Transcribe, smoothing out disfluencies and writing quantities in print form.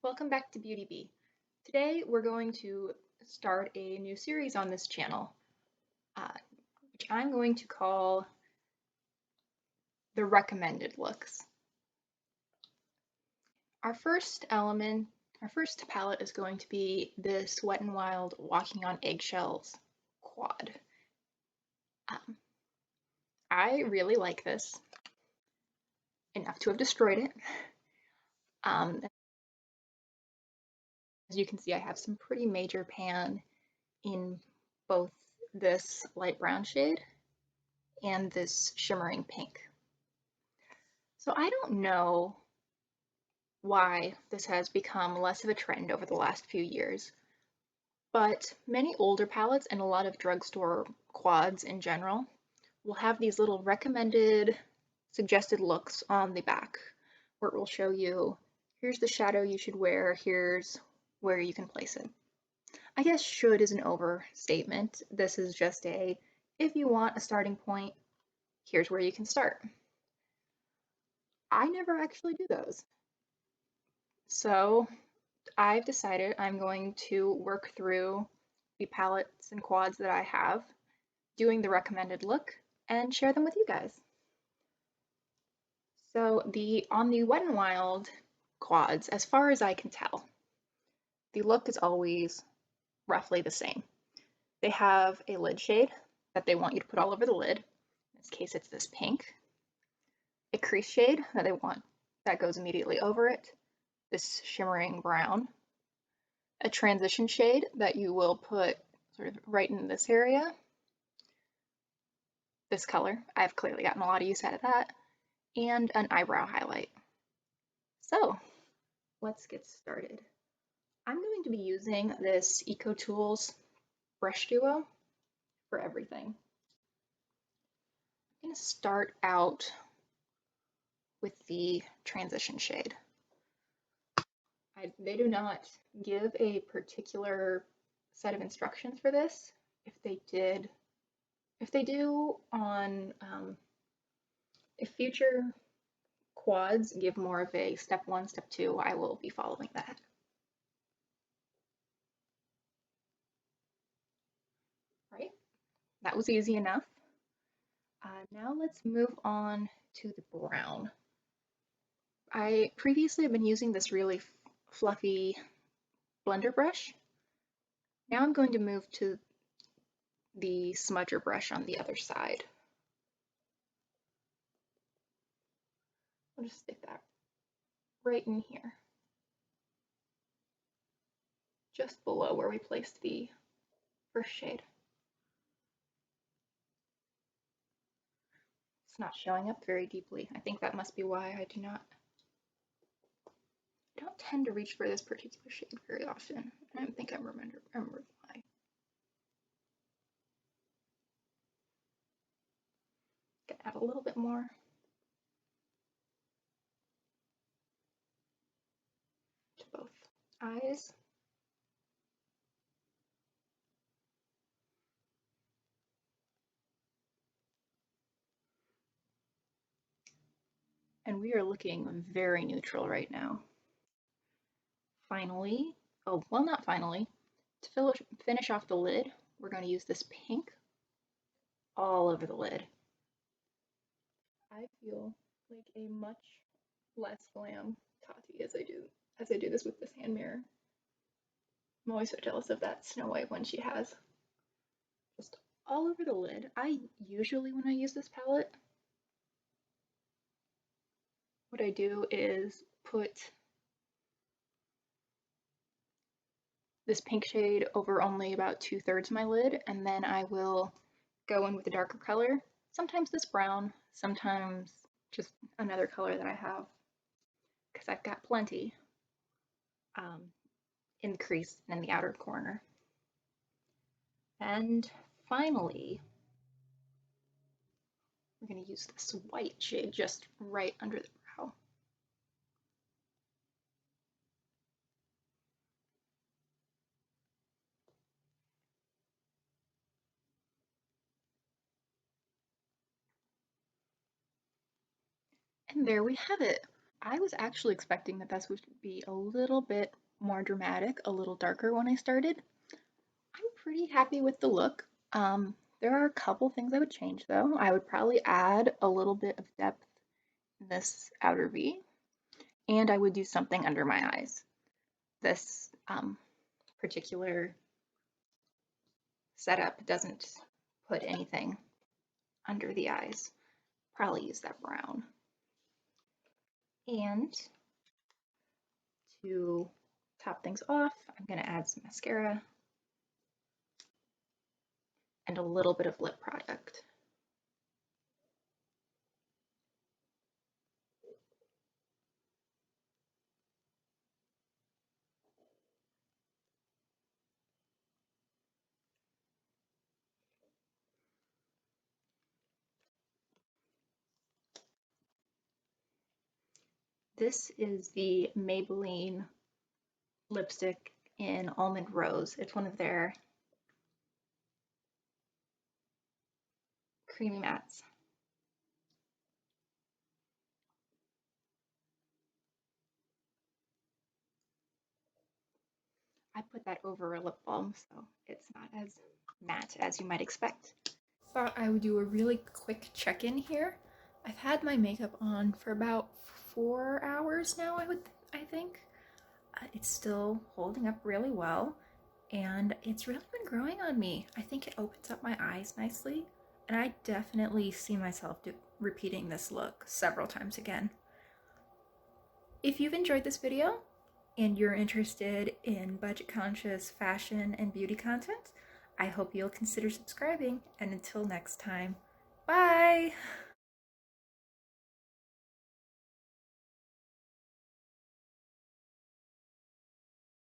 Welcome back to Beauty Bee. Today we're going to start a new series on this channel, which I'm going to call the recommended looks. Our first palette is going to be this Wet n Wild Walking on Eggshells quad. I really like this, enough to have destroyed it. As you can see, I have some pretty major pan in both this light brown shade and this shimmering pink. So I don't know why this has become less of a trend over the last few years, but many older palettes and a lot of drugstore quads in general will have these little recommended suggested looks on the back where it will show you, here's the shadow you should wear, here's where you can place it. I guess should is an overstatement. This is just if you want a starting point, here's where you can start. I never actually do those. So I've decided I'm going to work through the palettes and quads that I have, doing the recommended look, and share them with you guys. So on the Wet n Wild quads, as far as I can tell, the look is always roughly the same. They have a lid shade that they want you to put all over the lid. In this case, it's this pink. A crease shade that they want that goes immediately over it, this shimmering brown. A transition shade that you will put sort of right in this area. This color, I've clearly gotten a lot of use out of that. And an eyebrow highlight. So let's get started. I'm going to be using this EcoTools brush duo for everything. I'm going to start out with the transition shade. They do not give a particular set of instructions for this. If they do on if future quads give more of a step 1, step 2, I will be following that. Right, that was easy enough. Now let's move on to the brown. I previously have been using this really fluffy blender brush. Now I'm going to move to the smudger brush on the other side. I'll just stick that right in here, just below where we placed the first shade. It's not showing up very deeply. I think that must be why I don't tend to reach for this particular shade very often. I think I remember why. Gonna add a little bit more. To both eyes. And we are looking very neutral right now. Finally, oh, well, not finally, to finish off the lid, we're going to use this pink all over the lid. I feel like a much less glam Tati as I do this with this hand mirror. I'm always so jealous of that Snow White one she has. Just all over the lid. I usually, when I use this palette, what I do is put this pink shade over only about 2/3 my lid, and then I will go in with a darker color, sometimes this brown, sometimes just another color that I have, because I've got plenty in the crease and in the outer corner. And finally, we're going to use this white shade just right under the brow. And there we have it. I was actually expecting that this would be a little bit more dramatic, a little darker when I started. I'm pretty happy with the look. There are a couple things I would change though. I would probably add a little bit of depth in this outer V, and I would do something under my eyes. This particular setup doesn't put anything under the eyes. Probably use that brown. And to top things off, I'm going to add some mascara and a little bit of lip product. This is the Maybelline lipstick in Almond Rose. It's one of their creamy mattes. I put that over a lip balm, so it's not as matte as you might expect. Thought I would do a really quick check-in here. I've had my makeup on for about 4 hours now, I think. It's still holding up really well, and it's really been growing on me. I think it opens up my eyes nicely, and I definitely see myself repeating this look several times again. If you've enjoyed this video and you're interested in budget-conscious fashion and beauty content, I hope you'll consider subscribing, and until next time, bye!